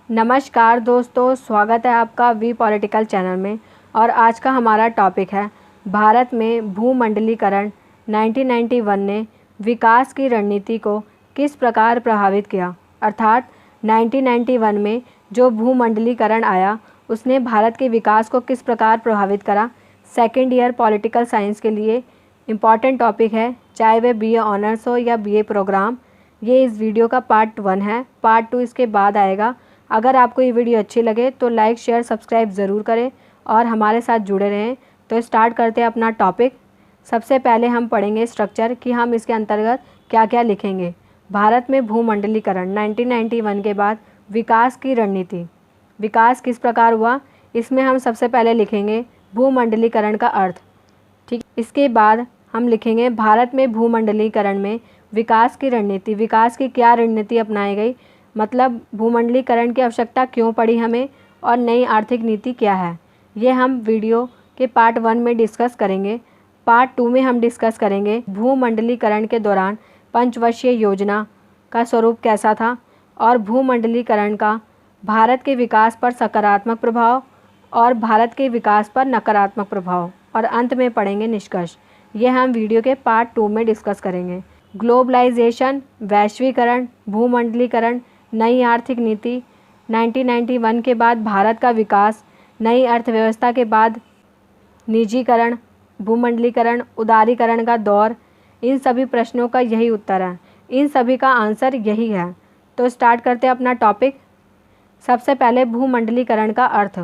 नमस्कार दोस्तों, स्वागत है आपका वी पॉलिटिकल चैनल में। और आज का हमारा टॉपिक है भारत में भूमंडलीकरण 1991 ने विकास की रणनीति को किस प्रकार प्रभावित किया। अर्थात 1991 में जो भूमंडलीकरण आया उसने भारत के विकास को किस प्रकार प्रभावित करा। सेकेंड ईयर पॉलिटिकल साइंस के लिए इम्पॉर्टेंट टॉपिक है, चाहे वह बीए ऑनर्स हो या बीए प्रोग्राम। ये इस वीडियो का पार्ट 1 है, पार्ट 2 इसके बाद आएगा। अगर आपको ये वीडियो अच्छी लगे तो लाइक शेयर सब्सक्राइब ज़रूर करें और हमारे साथ जुड़े रहें। तो स्टार्ट करते हैं अपना टॉपिक। सबसे पहले हम पढ़ेंगे स्ट्रक्चर कि हम इसके अंतर्गत क्या क्या लिखेंगे। भारत में भूमंडलीकरण 1991 के बाद विकास की रणनीति। विकास किस प्रकार हुआ, इसमें हम सबसे पहले लिखेंगे भूमंडलीकरण का अर्थ। ठीक, इसके बाद हम लिखेंगे भारत में भूमंडलीकरण में विकास की रणनीति। विकास की क्या रणनीति अपनाई गई, मतलब भूमंडलीकरण की आवश्यकता क्यों पड़ी हमें, और नई आर्थिक नीति क्या है। ये हम वीडियो के पार्ट 1 में डिस्कस करेंगे। पार्ट 2 में हम डिस्कस करेंगे भूमंडलीकरण के दौरान पंचवर्षीय योजना का स्वरूप कैसा था और भूमंडलीकरण का भारत के विकास पर सकारात्मक प्रभाव और भारत के विकास पर नकारात्मक प्रभाव, और अंत में पढ़ेंगे निष्कर्ष। ये हम वीडियो के पार्ट 2 में डिस्कस करेंगे। ग्लोबलाइजेशन, वैश्वीकरण, भूमंडलीकरण, नई आर्थिक नीति, 1991 के बाद भारत का विकास, नई अर्थव्यवस्था के बाद निजीकरण, भूमंडलीकरण, उदारीकरण का दौर, इन सभी प्रश्नों का यही उत्तर है, इन सभी का आंसर यही है। तो स्टार्ट करते हैं अपना टॉपिक। सबसे पहले भूमंडलीकरण का अर्थ।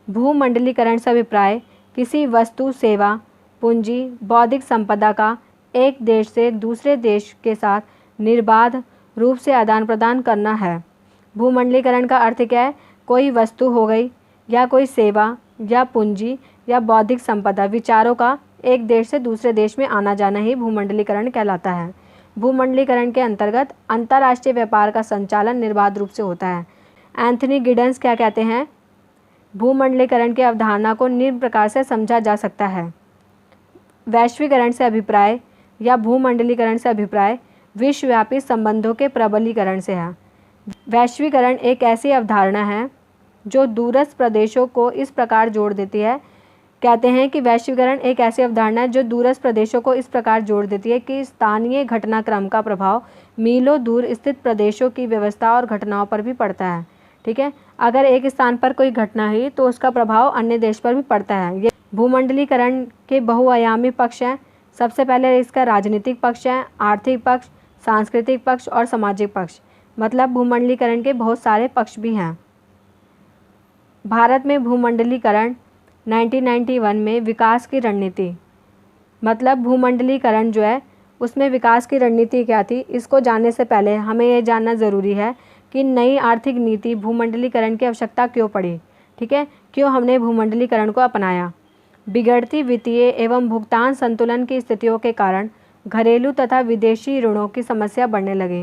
भूमंडलीकरण से अभिप्राय किसी वस्तु, सेवा, पूंजी, बौद्धिक संपदा का एक देश से दूसरे देश के साथ निर्बाध रूप से आदान प्रदान करना है। भूमंडलीकरण का अर्थ क्या है, कोई वस्तु हो गई या कोई सेवा या पूंजी या बौद्धिक संपदा, विचारों का एक देश से दूसरे देश में आना जाना ही भूमंडलीकरण कहलाता है। भूमंडलीकरण के अंतर्गत अंतर्राष्ट्रीय व्यापार का संचालन निर्बाध रूप से होता है। एंथनी गिडेंस क्या कहते हैं, भूमंडलीकरण की अवधारणा को निम्न प्रकार से समझा जा सकता है। वैश्वीकरण से अभिप्राय या भूमंडलीकरण से अभिप्राय विश्वव्यापी संबंधों के प्रबलीकरण से है। वैश्वीकरण एक ऐसी अवधारणा है जो दूरस्थ प्रदेशों को इस प्रकार जोड़ देती है। कहते हैं कि वैश्वीकरण एक ऐसी अवधारणा है जो दूरस्थ प्रदेशों को इस प्रकार जोड़ देती है कि स्थानीय घटनाक्रम का प्रभाव मीलों दूर स्थित प्रदेशों की व्यवस्था और घटनाओं पर भी पड़ता है। ठीक है, अगर एक स्थान पर कोई घटना हुई तो उसका प्रभाव अन्य देश पर भी पड़ता है। ये भूमंडलीकरण के बहुआयामी पक्ष हैं। सबसे पहले इसका राजनीतिक पक्ष है, आर्थिक पक्ष, सांस्कृतिक पक्ष और सामाजिक पक्ष। मतलब भूमंडलीकरण के बहुत सारे पक्ष भी हैं। भारत में भूमंडलीकरण 1991 में विकास की रणनीति, मतलब भूमंडलीकरण जो है उसमें विकास की रणनीति क्या थी, इसको जानने से पहले हमें ये जानना ज़रूरी है कि नई आर्थिक नीति भूमंडलीकरण की आवश्यकता क्यों पड़ी। ठीक है, क्यों हमने भूमंडलीकरण को अपनाया। बिगड़ती वित्तीय एवं भुगतान संतुलन की स्थितियों के कारण घरेलू तथा विदेशी ऋणों की समस्या बढ़ने लगी।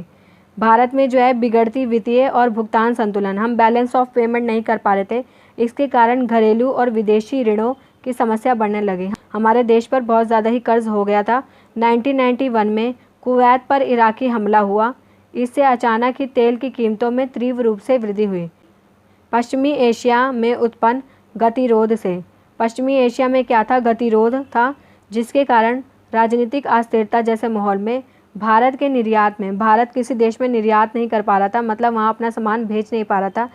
भारत में जो है बिगड़ती वित्तीय और भुगतान संतुलन, हम बैलेंस ऑफ पेमेंट नहीं कर पा रहे थे, इसके कारण घरेलू और विदेशी ऋणों की समस्या बढ़ने लगी। हमारे देश पर बहुत ज़्यादा ही कर्ज हो गया था। 1991 में कुवैत पर इराकी हमला हुआ, इससे अचानक ही तेल की कीमतों में तीव्र रूप से वृद्धि हुई। पश्चिमी एशिया में उत्पन्न गतिरोध से, पश्चिमी एशिया में क्या था, गतिरोध था, जिसके कारण राजनीतिक अस्थिरता जैसे माहौल में भारत के निर्यात में, भारत किसी देश में निर्यात नहीं कर पा रहा था, मतलब वहाँ अपना सामान भेज नहीं पा रहा था।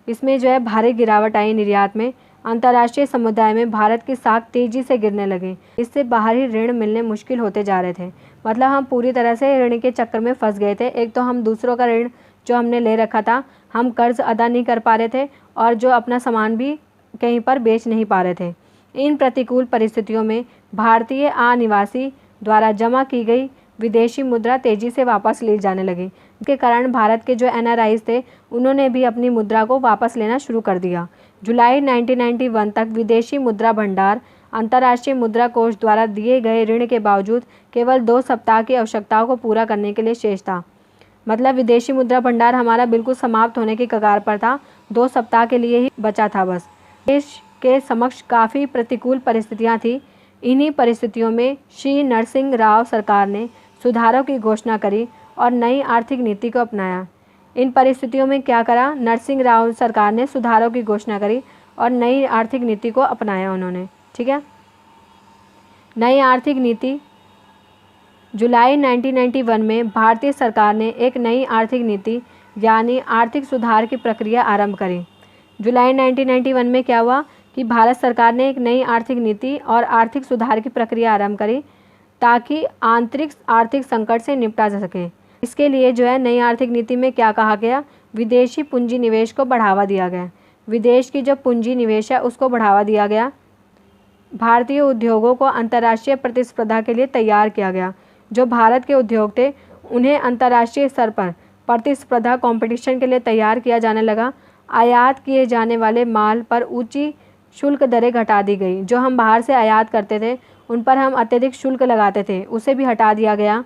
इसमें जो है भारी गिरावट आई निर्यात में। अंतर्राष्ट्रीय समुदाय में भारत की साख तेजी से गिरने लगी। इससे बाहरी ऋण मिलने मुश्किल होते जा रहे थे। मतलब हम पूरी तरह से ऋण के चक्कर में फंस गए थे। एक तो हम दूसरों का ऋण जो हमने ले रखा था, हम कर्ज अदा नहीं कर पा रहे थे, और जो अपना सामान भी कहीं पर बेच नहीं पा रहे थे। इन प्रतिकूल परिस्थितियों में भारतीय आनिवासी द्वारा जमा की गई विदेशी मुद्रा तेजी से वापस ली जाने लगी। इसके कारण भारत के जो एनआरआईज थे उन्होंने भी अपनी मुद्रा को वापस लेना शुरू कर दिया। जुलाई 1991 तक विदेशी मुद्रा भंडार अंतर्राष्ट्रीय मुद्रा कोष द्वारा दिए गए ऋण के बावजूद केवल 2 सप्ताह की आवश्यकताओं को पूरा करने के लिए शेष था। मतलब विदेशी मुद्रा भंडार हमारा बिल्कुल समाप्त होने की कगार पर था, 2 सप्ताह के लिए ही बचा था बस। देश के समक्ष काफ़ी प्रतिकूल परिस्थितियां थी। इन्हीं परिस्थितियों में श्री नरसिंह राव सरकार ने सुधारों की घोषणा करी और नई आर्थिक नीति को अपनाया। इन परिस्थितियों में क्या करा, नरसिंह राव सरकार ने सुधारों की घोषणा करी और नई आर्थिक नीति को अपनाया उन्होंने। ठीक है, नई आर्थिक नीति जुलाई 1991 में भारतीय सरकार ने एक नई आर्थिक नीति यानी आर्थिक सुधार की प्रक्रिया आरंभ करी। जुलाई 1991 में क्या हुआ कि भारत सरकार ने एक नई आर्थिक नीति और आर्थिक सुधार की प्रक्रिया आरंभ करी ताकि आंतरिक आर्थिक संकट से निपटा जा सके। इसके लिए जो है नई आर्थिक नीति में क्या कहा गया, विदेशी पूंजी निवेश को बढ़ावा दिया गया। विदेश की जो पूंजी निवेश है उसको बढ़ावा दिया गया। भारतीय उद्योगों को अंतर्राष्ट्रीय प्रतिस्पर्धा के लिए तैयार किया गया। जो भारत के उद्योग थे उन्हें अंतर्राष्ट्रीय स्तर पर प्रतिस्पर्धा कंपटीशन के लिए तैयार किया जाने लगा। आयात किए जाने वाले माल पर ऊंची शुल्क दरें घटा दी गई। जो हम बाहर से आयात करते थे उन पर हम अत्यधिक शुल्क लगाते थे, उसे भी हटा दिया गया।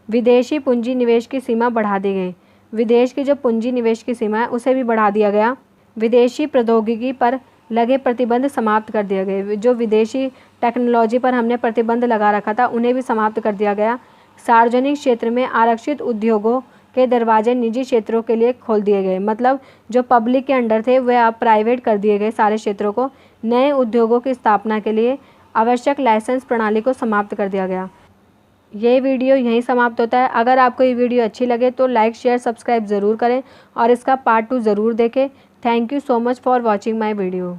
विदेशी पूंजी निवेश की सीमा बढ़ा दी गई। विदेश की जो पूंजी निवेश की सीमा है उसे भी बढ़ा दिया गया। विदेशी प्रौद्योगिकी पर लगे प्रतिबंध समाप्त कर दिए गए। जो विदेशी टेक्नोलॉजी पर हमने प्रतिबंध लगा रखा था उन्हें भी समाप्त कर दिया गया। सार्वजनिक क्षेत्र में आरक्षित उद्योगों के दरवाजे निजी क्षेत्रों के लिए खोल दिए गए। मतलब जो पब्लिक के अंडर थे वे अब प्राइवेट कर दिए गए सारे क्षेत्रों को। नए उद्योगों की स्थापना के लिए आवश्यक लाइसेंस प्रणाली को समाप्त कर दिया गया। ये वीडियो यहीं समाप्त होता है। अगर आपको ये वीडियो अच्छी लगे तो लाइक शेयर सब्सक्राइब ज़रूर करें और इसका पार्ट 2 ज़रूर देखें। Thank you so much for watching my video.